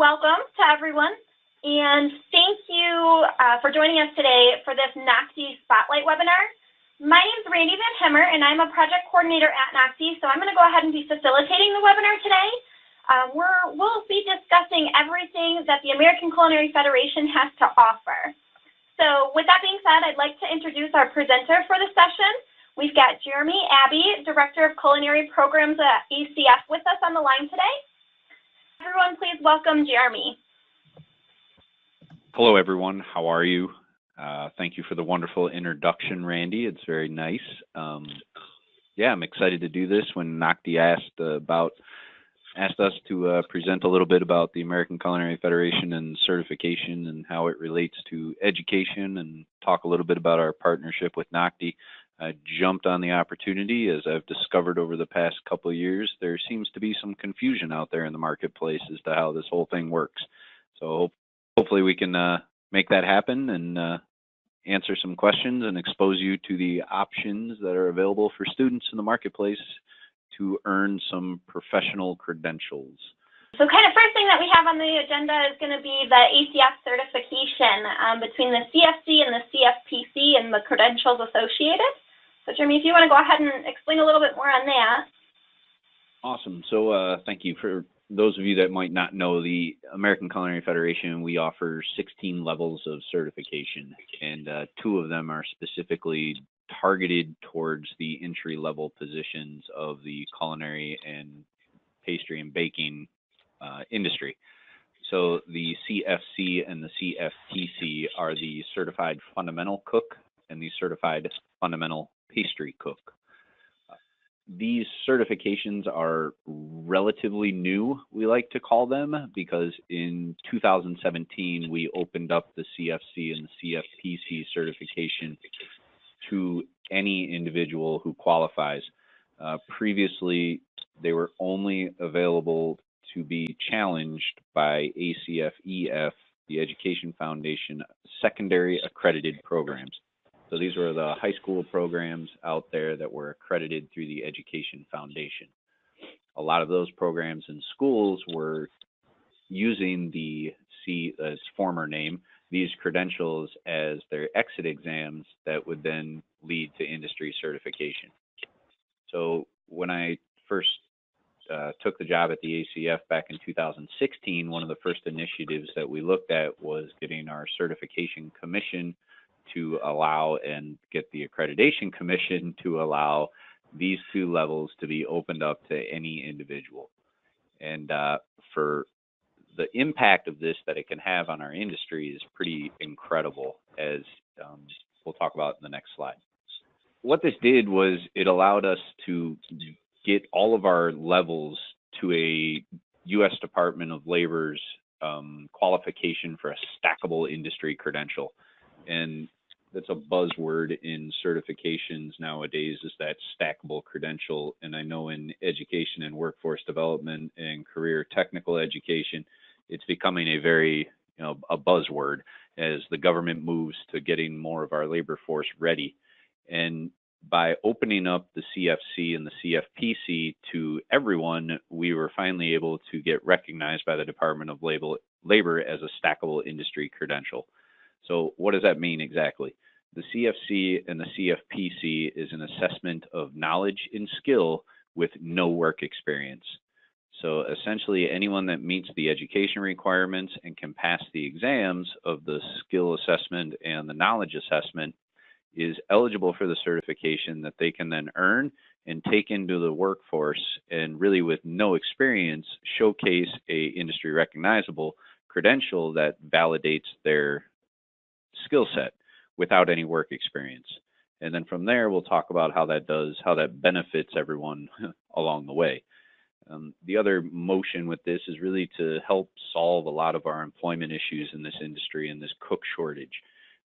welcome to everyone, and thank you for joining us today for this NACD Spotlight webinar. My name is Randy Van Hemmer, and I'm a project coordinator at NACD, so I'm going to go ahead and be facilitating the webinar today. We'll be discussing everything that the American Culinary Federation has to offer. So with that being said, I'd like to introduce our presenter for the session. We've got Jeremy Abbey, Director of Culinary Programs at ACF, with us on the line today. Everyone, please welcome Jeremy. Hello, everyone. How are you? Thank you for the wonderful introduction, Randy. It's very nice. Yeah, I'm excited to do this. When NACD asked us to present a little bit about the American Culinary Federation and certification and how it relates to education, and talk a little bit about our partnership with NACD. I jumped on the opportunity. As I've discovered over the past couple of years, there seems to be some confusion out there in the marketplace as to how this whole thing works. So hopefully we can make that happen and answer some questions and expose you to the options that are available for students in the marketplace to earn some professional credentials. So kind of first thing that we have on the agenda is going to be the ACF certification between the CFC and the CFPC and the credentials associated. So Jeremy, if you want to go ahead and explain a little bit more on that. Awesome. So thank you. For those of you that might not know, the American Culinary Federation, we offer 16 levels of certification, and 2 of them are specifically targeted towards the entry-level positions of the culinary and pastry and baking industry. So the CFC and the CFPC are the Certified Fundamental Cook and the Certified Fundamental Pastry Cook. These certifications are relatively new, we like to call them, because in 2017 we opened up the CFC and the CFPC certification to any individual who qualifies. Previously, they were only available to be challenged by ACF-EF, the Education Foundation, secondary accredited programs. So these were the high school programs out there that were accredited through the Education Foundation. A lot of those programs in schools were using its former name, these credentials, as their exit exams that would then lead to industry certification. So when I first took the job at the ACF back in 2016, one of the first initiatives that we looked at was getting our certification commission to allow, and get the accreditation commission to allow, these 2 levels to be opened up to any individual. And for the impact of this that it can have on our industry is pretty incredible, as we'll talk about in the next slide. What this did was it allowed us to get all of our levels to a U.S. Department of Labor's qualification for a stackable industry credential. And that's a buzzword in certifications nowadays, is that stackable credential. And I know in education and workforce development and career technical education, it's becoming a very, a buzzword as the government moves to getting more of our labor force ready. And by opening up the CFC and the CFPC to everyone, we were finally able to get recognized by the Department of Labor as a stackable industry credential. So what does that mean exactly? The CFC and the CFPC is an assessment of knowledge and skill with no work experience. So essentially, anyone that meets the education requirements and can pass the exams of the skill assessment and the knowledge assessment is eligible for the certification that they can then earn and take into the workforce, and really with no experience, showcase a industry recognizable credential that validates their skill set without any work experience. And then from there, we'll talk about how that benefits everyone along the way. The other motion with this is really to help solve a lot of our employment issues in this industry and this cook shortage,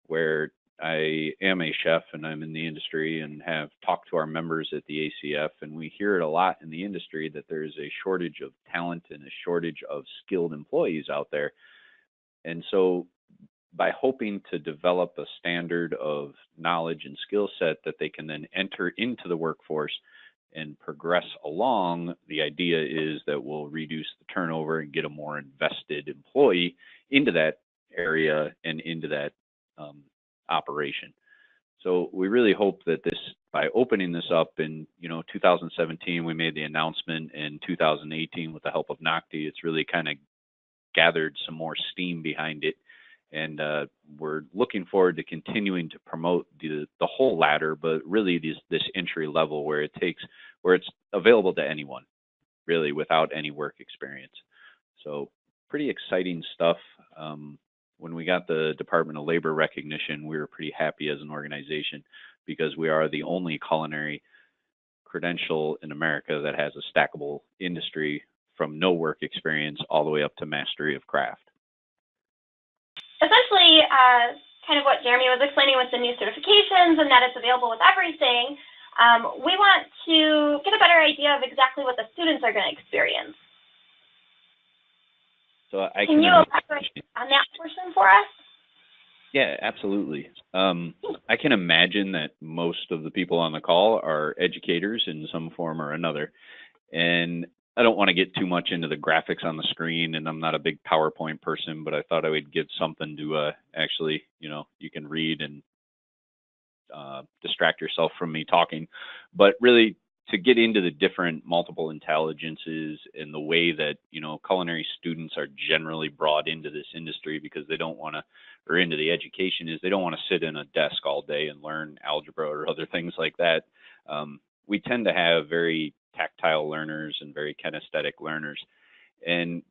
where I am a chef and I'm in the industry and have talked to our members at the ACF, and we hear it a lot in the industry that there is a shortage of talent and a shortage of skilled employees out there. And so by hoping to develop a standard of knowledge and skill set that they can then enter into the workforce and progress along, the idea is that we'll reduce the turnover and get a more invested employee into that area and into that operation. So we really hope that this, by opening this up in 2017, we made the announcement. In 2018, with the help of NOCTI, it's really kind of gathered some more steam behind it, and we're looking forward to continuing to promote the whole ladder, but really this entry level where it's available to anyone, really, without any work experience. So pretty exciting stuff. When we got the Department of Labor recognition, we were pretty happy as an organization because we are the only culinary credential in America that has a stackable industry from no work experience all the way up to mastery of craft. Essentially, kind of what Jeremy was explaining with the new certifications and that it's available with everything, we want to get a better idea of exactly what the students are going to experience. So can you elaborate on that portion for us? Yeah, absolutely. I can imagine that most of the people on the call are educators in some form or another. And I don't want to get too much into the graphics on the screen, and I'm not a big PowerPoint person, but I thought I would give something to actually, you can read and distract yourself from me talking. But really, to get into the different multiple intelligences and the way that, culinary students are generally brought into this industry because they don't want to, or into the education, is they don't want to sit in a desk all day and learn algebra or other things like that. We tend to have very tactile learners and very kinesthetic learners. And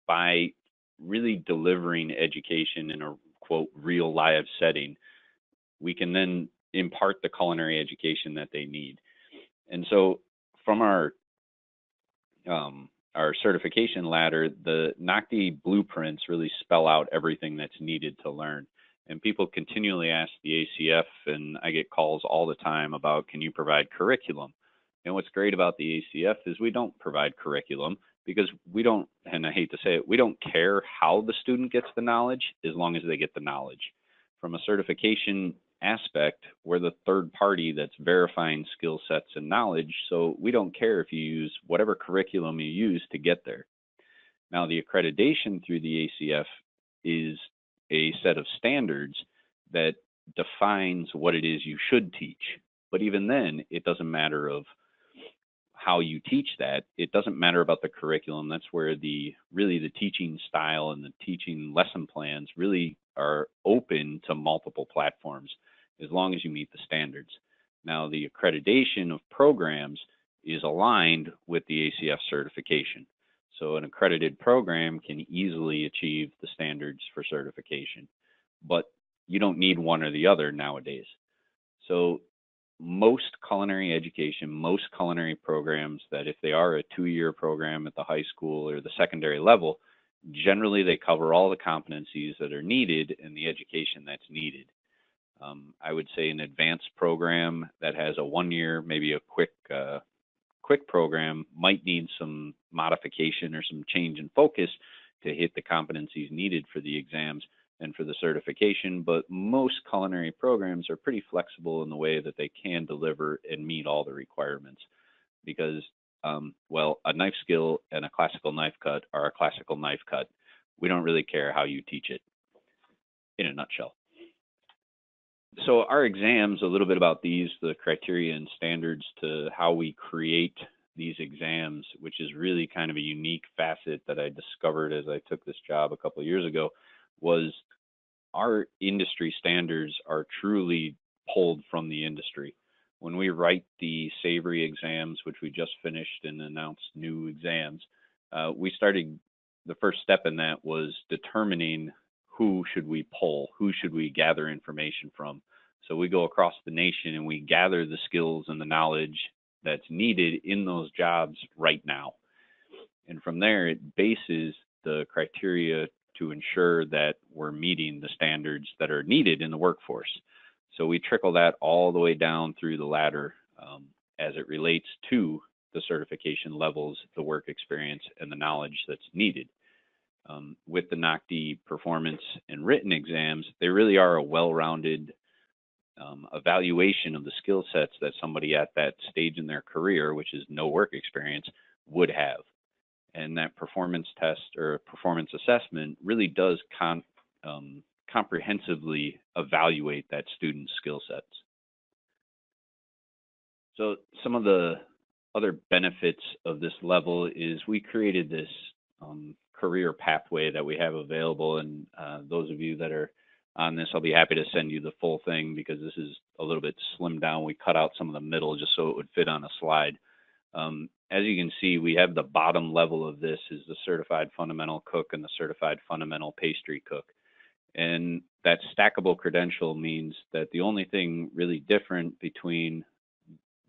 by really delivering education in a, quote, real live setting, we can then impart the culinary education that they need. And so from our certification ladder, the NOCTI blueprints really spell out everything that's needed to learn. And people continually ask the ACF, and I get calls all the time about, can you provide curriculum? And what's great about the ACF is we don't provide curriculum because we don't, and I hate to say it, we don't care how the student gets the knowledge as long as they get the knowledge. From a certification aspect, we're the third party that's verifying skill sets and knowledge, so we don't care if you use whatever curriculum you use to get there. Now, the accreditation through the ACF is a set of standards that defines what it is you should teach. But even then, it doesn't matter of how you teach that. It doesn't matter about the curriculum. That's where really the teaching style and the teaching lesson plans really are open to multiple platforms as long as you meet the standards. Now, the accreditation of programs is aligned with the ACF certification. So an accredited program can easily achieve the standards for certification, but you don't need one or the other nowadays. So most culinary education, most culinary programs that if they are a 2-year program at the high school or the secondary level, generally they cover all the competencies that are needed and the education that's needed. I would say an advanced program that has a 1-year, maybe a quick program might need some modification or some change in focus to hit the competencies needed for the exams and for the certification, but most culinary programs are pretty flexible in the way that they can deliver and meet all the requirements because, well, a knife skill and a classical knife cut are a classical knife cut. We don't really care how you teach it, in a nutshell. So our exams, a little bit about these, the criteria and standards to how we create these exams, which is really kind of a unique facet that I discovered as I took this job a couple of years ago, was our industry standards are truly pulled from the industry. When we write the savory exams, which we just finished and announced new exams, the first step in that was determining who should we pull, who should we gather information from. So we go across the nation and we gather the skills and the knowledge that's needed in those jobs right now. And from there, it bases the criteria to ensure that we're meeting the standards that are needed in the workforce. So we trickle that all the way down through the ladder as it relates to the certification levels, the work experience, and the knowledge that's needed. With the NOCTI performance and written exams, they really are a well-rounded evaluation of the skill sets that somebody at that stage in their career, which is no work experience, would have. And that performance test or performance assessment really does comprehensively evaluate that student's skill sets. So some of the other benefits of this level is we created this career pathway that we have available, and those of you that are on this, I'll be happy to send you the full thing because this is a little bit slimmed down. We cut out some of the middle just so it would fit on a slide. As you can see, we have the bottom level of this is the certified fundamental cook and the certified fundamental pastry cook. And that stackable credential means that the only thing really different between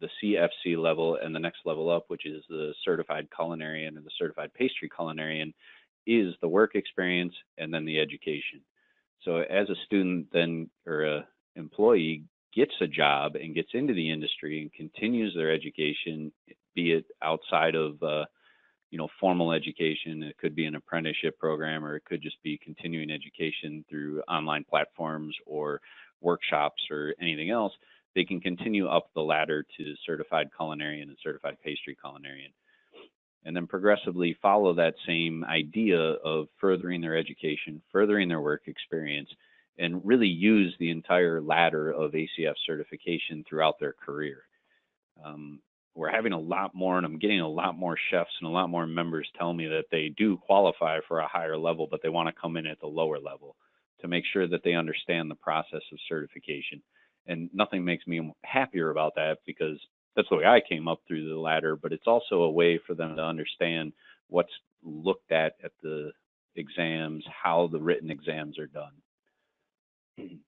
the CFC level and the next level up, which is the certified culinarian and the certified pastry culinarian, is the work experience and then the education. So as a student then, or a employee gets a job and gets into the industry and continues their education, be it outside of formal education, it could be an apprenticeship program, or it could just be continuing education through online platforms or workshops or anything else, they can continue up the ladder to certified culinarian and certified pastry culinarian. And then progressively follow that same idea of furthering their education, furthering their work experience, and really use the entire ladder of ACF certification throughout their career. We're having a lot more, and I'm getting a lot more chefs and a lot more members tell me that they do qualify for a higher level, but they want to come in at the lower level to make sure that they understand the process of certification. And nothing makes me happier about that because that's the way I came up through the ladder, but it's also a way for them to understand what's looked at the exams, how the written exams are done.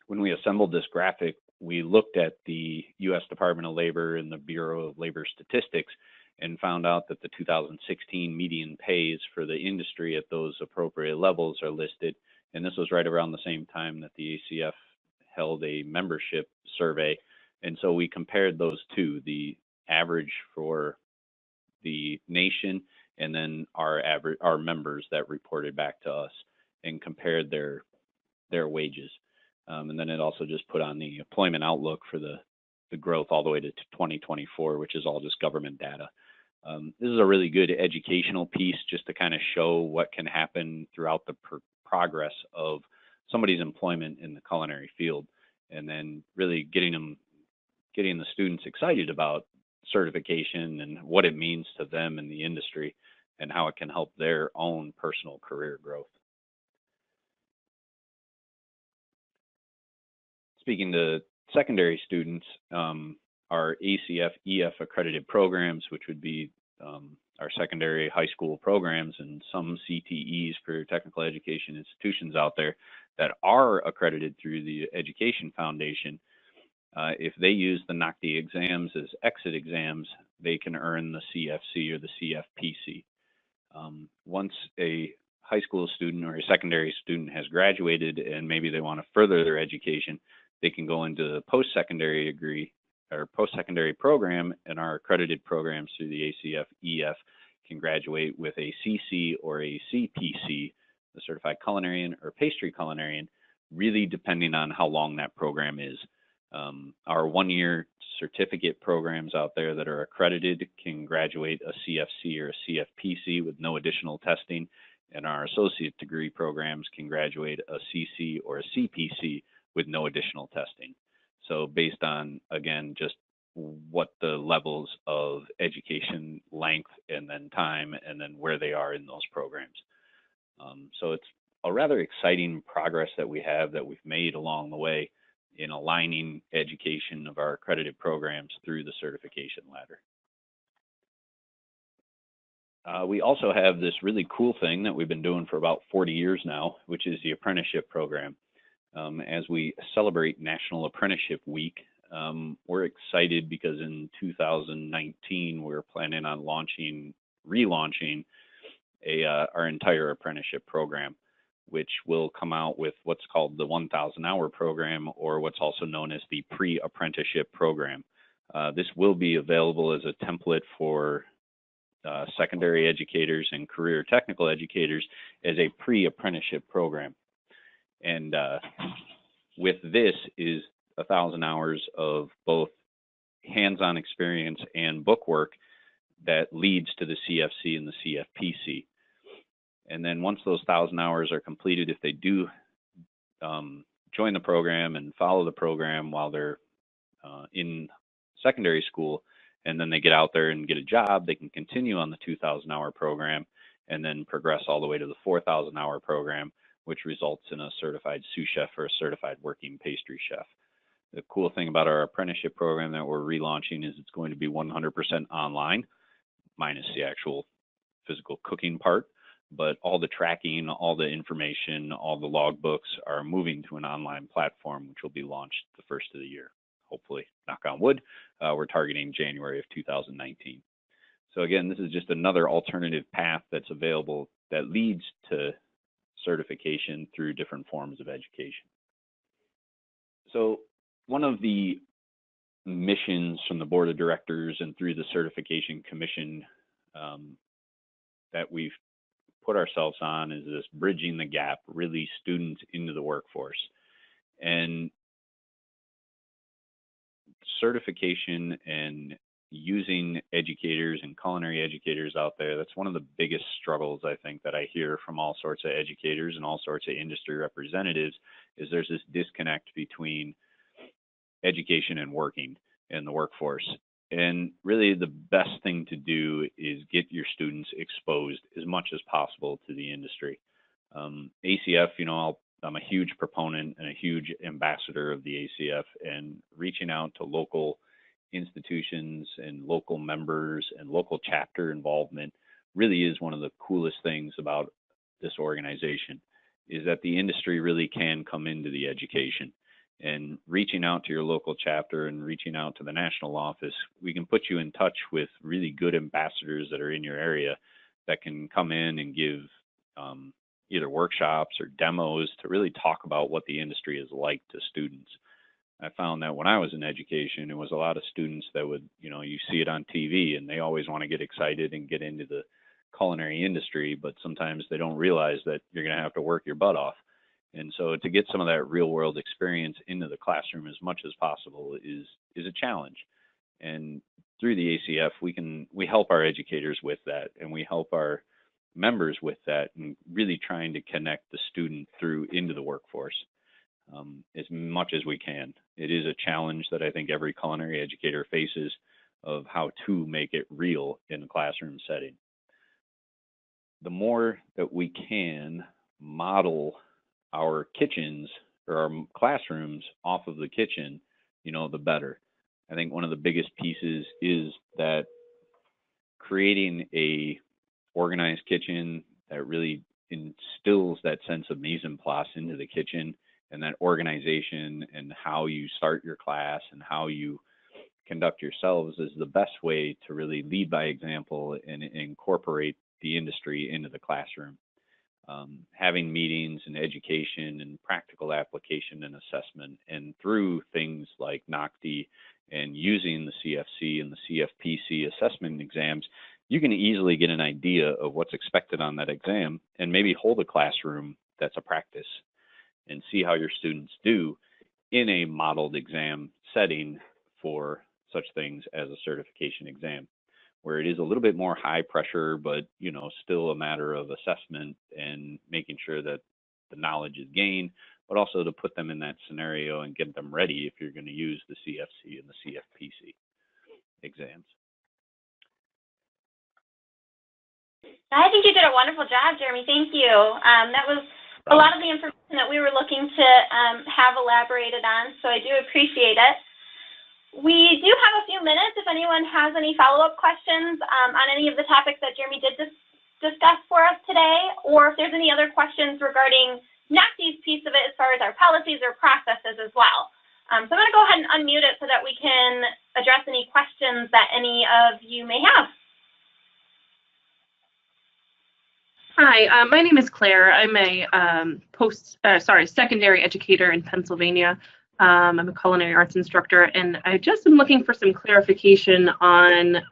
When we assembled this graphic, we looked at the U.S. Department of Labor and the Bureau of Labor Statistics and found out that the 2016 median pays for the industry at those appropriate levels are listed. And this was right around the same time that the ACF held a membership survey. And so we compared those two, the average for the nation and then our members that reported back to us, and compared their wages. And then it also just put on the employment outlook for the growth all the way to 2024, which is all just government data. This is a really good educational piece just to kind of show what can happen throughout the progress of somebody's employment in the culinary field, and then really getting the students excited about certification and what it means to them in the industry and how it can help their own personal career growth. Speaking to secondary students, our ACF EF accredited programs, which would be our secondary high school programs, and some CTEs for technical education institutions out there that are accredited through the Education Foundation, if they use the NACD exams as exit exams, they can earn the CFC or the CFPC. Once a high school student or a secondary student has graduated and maybe they want to further their education, they can go into the post-secondary degree or post-secondary program, and our accredited programs through the ACF EF can graduate with a CC or a CPC, the Certified Culinarian or Pastry Culinarian, really depending on how long that program is. Our one-year certificate programs out there that are accredited can graduate a CFC or a CFPC with no additional testing, and our associate degree programs can graduate a CC or a CPC with no additional testing. So based on, again, just what the levels of education length and then time and then where they are in those programs. So it's a rather exciting progress that we have that we've made along the way in aligning education of our accredited programs through the certification ladder. We also have this really cool thing that we've been doing for about 40 years now, which is the apprenticeship program. As we celebrate National Apprenticeship Week, we're excited because in 2019, we're planning on relaunching our entire apprenticeship program, which will come out with what's called the 1,000-hour program, or what's also known as the pre-apprenticeship program. This will be available as a template for secondary educators and career technical educators as a pre-apprenticeship program. And with this is 1,000 hours of both hands-on experience and book work that leads to the CFC and the CFPC. And then once those 1,000 hours are completed, if they do join the program and follow the program while they're in secondary school, and then they get out there and get a job, they can continue on the 2,000-hour program and then progress all the way to the 4,000-hour program, which results in a certified sous chef or a certified working pastry chef. The cool thing about our apprenticeship program that we're relaunching is it's going to be 100% online, minus the actual physical cooking part, but all the tracking, all the information, all the logbooks are moving to an online platform, which will be launched the first of the year. Hopefully, knock on wood, we're targeting January of 2019. So again, this is just another alternative path that's available that leads to certification through different forms of education. So one of the missions from the board of directors and through the certification commission that we've put ourselves on is this bridging the gap, really students into the workforce. And certification and using educators and culinary educators out there, that's one of the biggest struggles I think that I hear from all sorts of educators and all sorts of industry representatives is there's this disconnect between education and working in the workforce. And really the best thing to do is get your students exposed as much as possible to the industry. ACF, you know, I'm a huge proponent and a huge ambassador of the ACF, and reaching out to local institutions and local members and local chapter involvement really is one of the coolest things about this organization, is that the industry really can come into the education. And reaching out to your local chapter and reaching out to the national office, we can put you in touch with really good ambassadors that are in your area that can come in and give either workshops or demos to really talk about what the industry is like to students. I found that when I was in education, it was a lot of students that would, you know, you see it on TV and they always want to get excited and get into the culinary industry, but sometimes they don't realize that you're going to have to work your butt off. And so to get some of that real world experience into the classroom as much as possible is a challenge. And through the ACF, we help our educators with that, and we help our members with that, and really trying to connect the student through into the workforce as much as we can. It is a challenge that I think every culinary educator faces of how to make it real in a classroom setting. The more that we can model our kitchens or our classrooms off of the kitchen, you know, the better. I think one of the biggest pieces is that creating a organized kitchen that really instills that sense of mise en place into the kitchen, and that organization and how you start your class and how you conduct yourselves is the best way to really lead by example and incorporate the industry into the classroom. Having meetings and education and practical application and assessment, and through things like NOCTI and using the CFC and the CFPC assessment exams, you can easily get an idea of what's expected on that exam and maybe hold a classroom that's a practice and see how your students do in a modeled exam setting for such things as a certification exam, where it is a little bit more high pressure, but, you know, still a matter of assessment and making sure that the knowledge is gained, but also to put them in that scenario and get them ready if you're going to use the CFC and the CFPC exams. I think you did a wonderful job, Jeremy. Thank you. That was a lot of the information that we were looking to have elaborated on, so I do appreciate it. We do have a few minutes if anyone has any follow-up questions on any of the topics that Jeremy did discuss for us today, or if there's any other questions regarding NOCTI's piece of it as far as our policies or processes as well. So I'm going to go ahead and unmute it so that we can address any questions that any of you may have. Hi, my name is Claire. I'm a secondary educator in Pennsylvania. I'm a culinary arts instructor, and I just am looking for some clarification on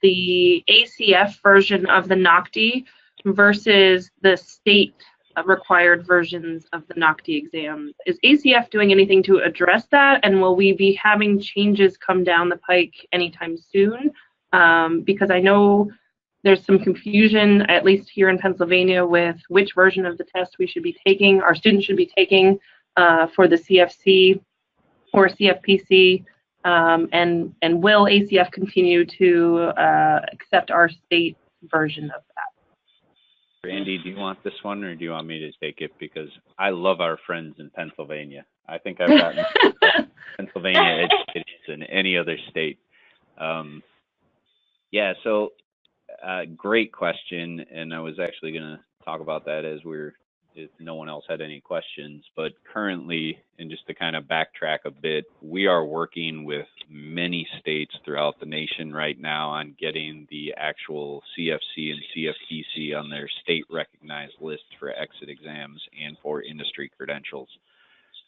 the ACF version of the NOCTI versus the state required versions of the NOCTI exam. Is ACF doing anything to address that, and will we be having changes come down the pike anytime soon? Because I know there's some confusion, at least here in Pennsylvania, with which version of the test we should be taking, our students should be taking for the CFC or CFPC, and will ACF continue to accept our state version of that? Randy, do you want this one, or do you want me to take it? Because I love our friends in Pennsylvania. I think I've gotten Pennsylvania educated than any other state. Yeah, so great question, and I was actually going to talk about that if no one else had any questions. But currently, and just to kind of backtrack a bit, we are working with many states throughout the nation right now on getting the actual CFC and CFPC on their state recognized list for exit exams and for industry credentials.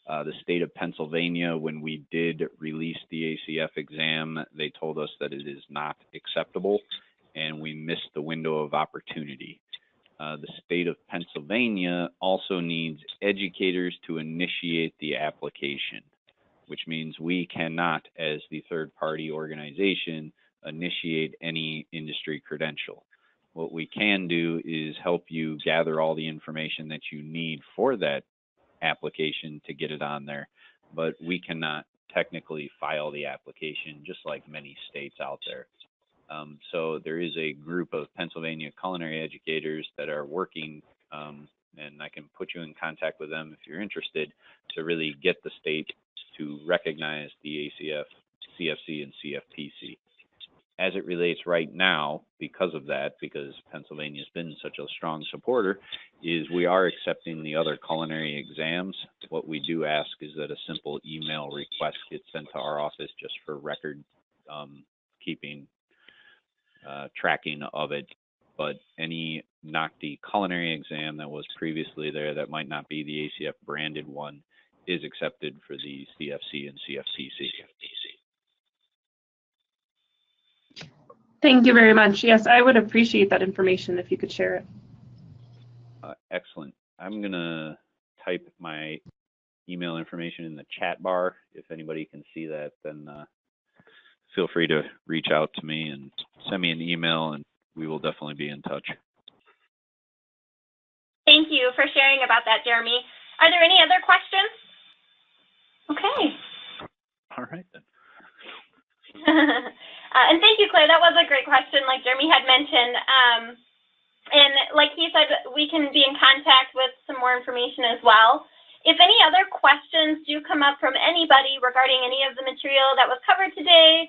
The state of Pennsylvania, when we did release the ACF exam, they told us that it is not acceptable, and we missed the window of opportunity. The state of Pennsylvania also needs educators to initiate the application, which means we cannot, as the third-party organization, initiate any industry credential. What we can do is help you gather all the information that you need for that application to get it on there, but we cannot technically file the application, just like many states out there. So there is a group of Pennsylvania culinary educators that are working, and I can put you in contact with them if you're interested, to really get the state to recognize the ACF, CFC, and CFPC. As it relates right now, because of that, because Pennsylvania's been such a strong supporter, is we are accepting the other culinary exams. What we do ask is that a simple email request gets sent to our office just for record keeping, tracking of it. But any NOCTI culinary exam that was previously there that might not be the ACF branded one is accepted for the CFC and CFPC. Thank you very much. Yes, I would appreciate that information if you could share it. Excellent. I'm going to type my email information in the chat bar. If anybody can see that, then feel free to reach out to me and send me an email, and we will definitely be in touch. Thank you for sharing about that, Jeremy. Are there any other questions? Okay. All right, then. And thank you, Claire. That was a great question, like Jeremy had mentioned. And like he said, we can be in contact with some more information as well. If any other questions do come up from anybody regarding any of the material that was covered today,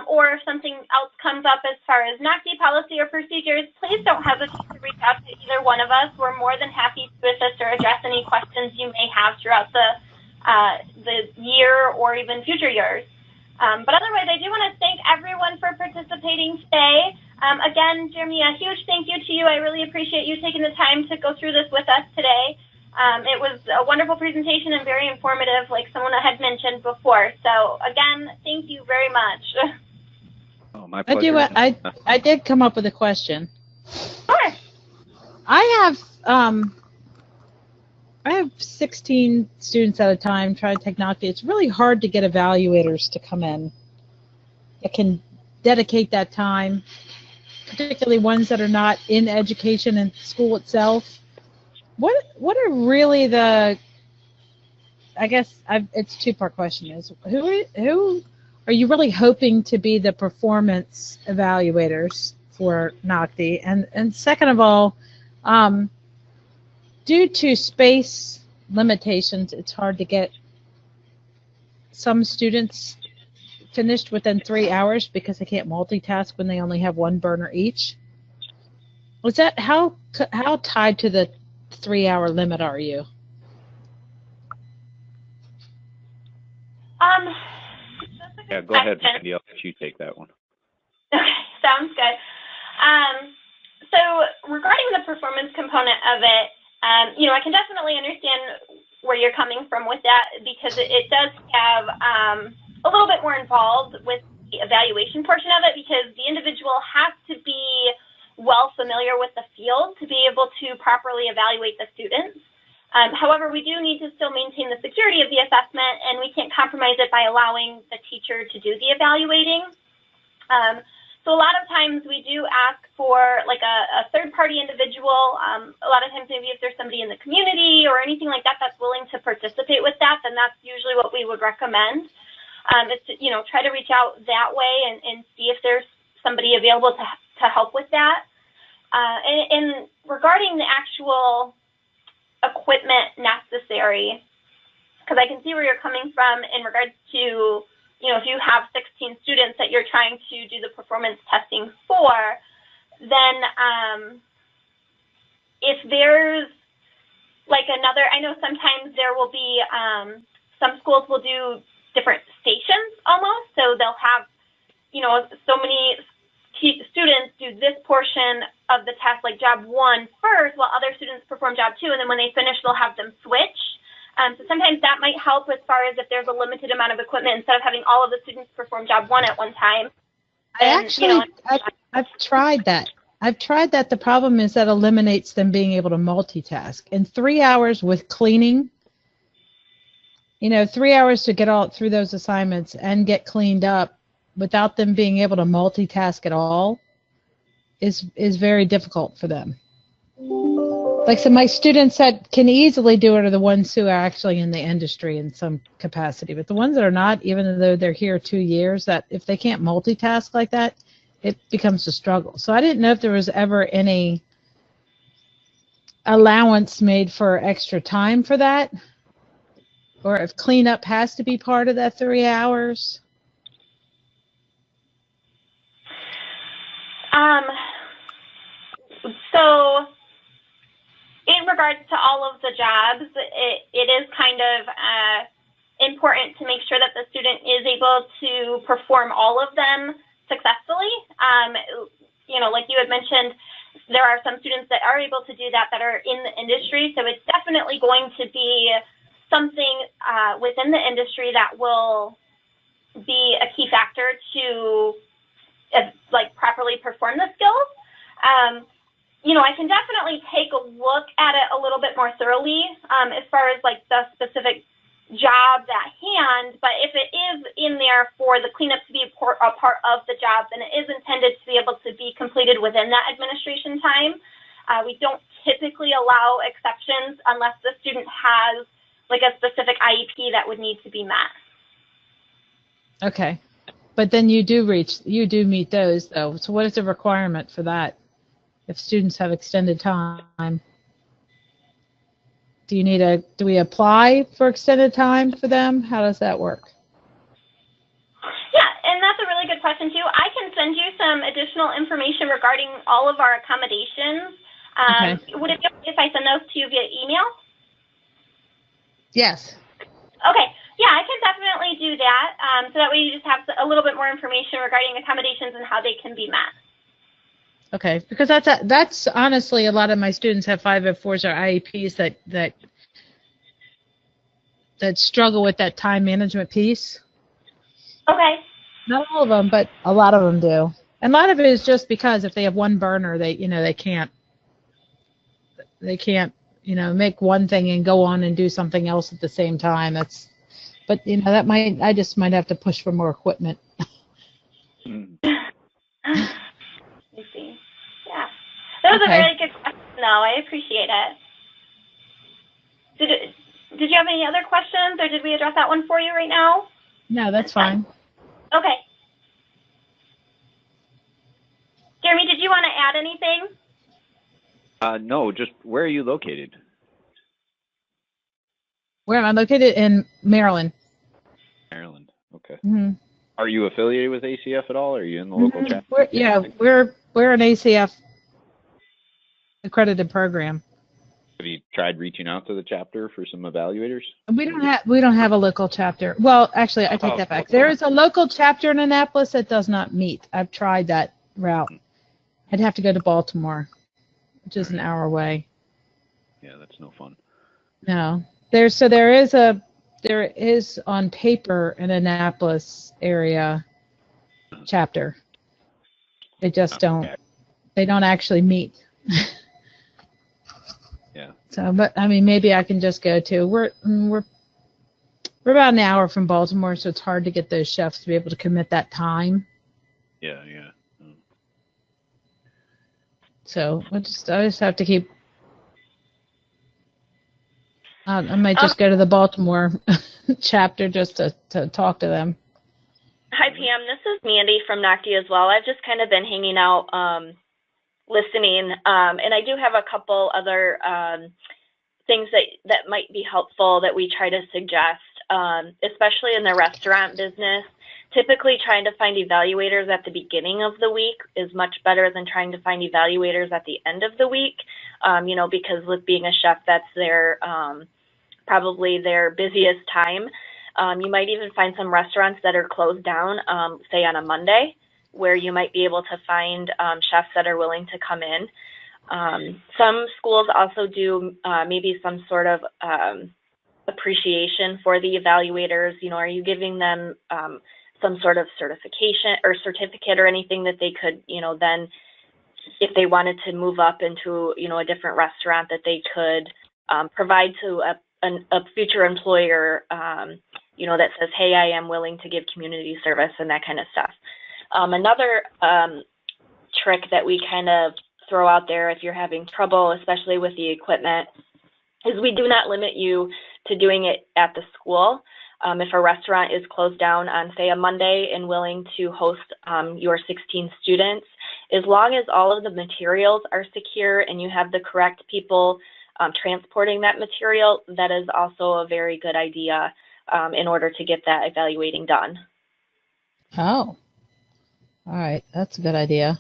or if something else comes up as far as NOCTI policy or procedures, please don't hesitate to reach out to either one of us. We're more than happy to assist or address any questions you may have throughout the year or even future years. But otherwise, I do want to thank everyone for participating today. Again, Jeremy, a huge thank you to you. I really appreciate you taking the time to go through this with us today. It was a wonderful presentation and very informative, like someone had mentioned before. So again, thank you very much. Oh, my pleasure. I did come up with a question. Sure. I have 16 students at a time trying to take NOCTI. It's really hard to get evaluators to come in that can dedicate that time, particularly ones that are not in education and school itself. What are really the, I guess it's a two-part question, is who are you really hoping to be the performance evaluators for NOCTI? And second of all, due to space limitations, it's hard to get some students finished within 3 hours because they can't multitask when they only have one burner each. Was that how tied to the 3-hour limit are you? Yeah, go ahead, Randy. I'll let you take that one. Okay, sounds good. So regarding the performance component of it, I can definitely understand where you're coming from with that, because it does have a little bit more involved with the evaluation portion of it, because the individual has to be well familiar with the field to be able to properly evaluate the students. However, we do need to still maintain the security of the assessment, and we can't compromise it by allowing the teacher to do the evaluating. So a lot of times we do ask for like a third-party individual. A lot of times maybe if there's somebody in the community or anything like that that's willing to participate with that, then that's usually what we would recommend. Is to, you know, try to reach out that way and see if there's somebody available to help with that. And regarding the actual equipment necessary, because I can see where you're coming from in regards to, you know, if you have 16 students that you're trying to do the performance testing for, then if there's like another, I know sometimes there will be, some schools will do different stations almost, so they'll have, you know, so many students do this portion of the test, like job 1 first, while other students perform job 2, and then when they finish, they'll have them switch. So sometimes that might help as far as if there's a limited amount of equipment, instead of having all of the students perform job 1 at one time. I've tried that. I've tried that. The problem is that eliminates them being able to multitask. In 3 hours with cleaning, you know, 3 hours to get all through those assignments and get cleaned up without them being able to multitask at all is very difficult for them. Like, so my students that can easily do it are the ones who are actually in the industry in some capacity. But the ones that are not, even though they're here 2 years, that if they can't multitask like that, it becomes a struggle. So I didn't know if there was ever any allowance made for extra time for that, or if cleanup has to be part of that 3 hours. So in regards to all of the jobs, it is kind of important to make sure that the student is able to perform all of them successfully. You know, like you had mentioned, there are some students that are able to do that are in the industry, so it's definitely going to be something within the industry that will be a key factor to like properly perform the skills. You know, I can definitely take a look at it a little bit more thoroughly as far as like the specific jobs at hand, but if it is in there for the cleanup to be a part of the job, then it is intended to be able to be completed within that administration time. We don't typically allow exceptions unless the student has like a specific IEP that would need to be met. Okay. But then you do meet those though. So what is the requirement for that? If students have extended time, do we apply for extended time for them? How does that work? Yeah, and that's a really good question too. I can send you some additional information regarding all of our accommodations. Okay. Would it be okay if I send those to you via email? Yes. Okay. Yeah, I can definitely do that. So that way you just have a little bit more information regarding accommodations and how they can be met. Okay, because that's honestly, a lot of my students have 504s or IEPs that struggle with that time management piece. Okay. Not all of them, but a lot of them do. And a lot of it is just because if they have one burner, they can't make one thing and go on and do something else at the same time. But I just might have to push for more equipment. I see. Yeah. That was a very good question, though. I appreciate it. Did you have any other questions, or did we address that one for you right now? No, that's fine. Okay. Jeremy, did you want to add anything? No, just where are you located? Where am I located? In Maryland. Maryland. Okay. Mm-hmm. Are you affiliated with ACF at all? Or are you in the local chapter? We're an ACF accredited program. Have you tried reaching out to the chapter for some evaluators? We don't have a local chapter. Well, actually, I take that back. There is a local chapter in Annapolis that does not meet. I've tried that route. I'd have to go to Baltimore, which is an hour away. Yeah, that's no fun. No. There is on paper an Annapolis area chapter. They just don't they don't actually meet. Yeah. So, but I mean, maybe I can just go to. We're about an hour from Baltimore, so it's hard to get those chefs to be able to commit that time. Yeah, yeah. So I just have to keep. I might just go to the Baltimore chapter just to talk to them. Hi, Pam. This is Mandy from NACTI as well. I've just kind of been hanging out, listening, and I do have a couple other things that might be helpful that we try to suggest, especially in the restaurant business. Typically, trying to find evaluators at the beginning of the week is much better than trying to find evaluators at the end of the week, because with being a chef, that's probably their busiest time. You might even find some restaurants that are closed down, say on a Monday, where you might be able to find chefs that are willing to come in. Some schools also do maybe some sort of appreciation for the evaluators. Are you giving them some sort of certification or certificate or anything that they could, then if they wanted to move up into, a different restaurant, that they could provide to a future employer, that says, hey, I am willing to give community service and that kind of stuff. Another trick that we kind of throw out there if you're having trouble, especially with the equipment, is we do not limit you to doing it at the school. If a restaurant is closed down on, say, a Monday and willing to host your 16 students, as long as all of the materials are secure and you have the correct people transporting that material, that is also a very good idea in order to get that evaluating done. Oh, all right. That's a good idea.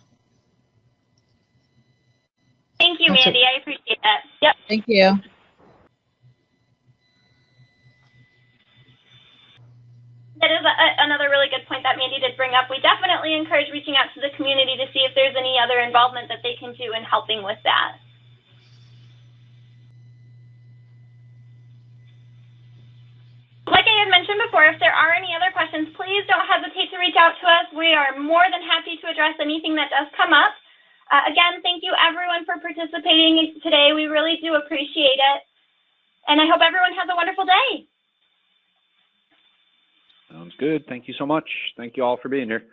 Thank you, Mandy. I appreciate that. Yep. Thank you. That is another really good point that Mandy did bring up. We definitely encourage reaching out to the community to see if there's any other involvement that they can do in helping with that. Like I had mentioned before, if there are any other questions, please don't hesitate to reach out to us. We are more than happy to address anything that does come up. Again, thank you everyone for participating today. We really do appreciate it. And I hope everyone has a wonderful day. Sounds good. Thank you so much. Thank you all for being here.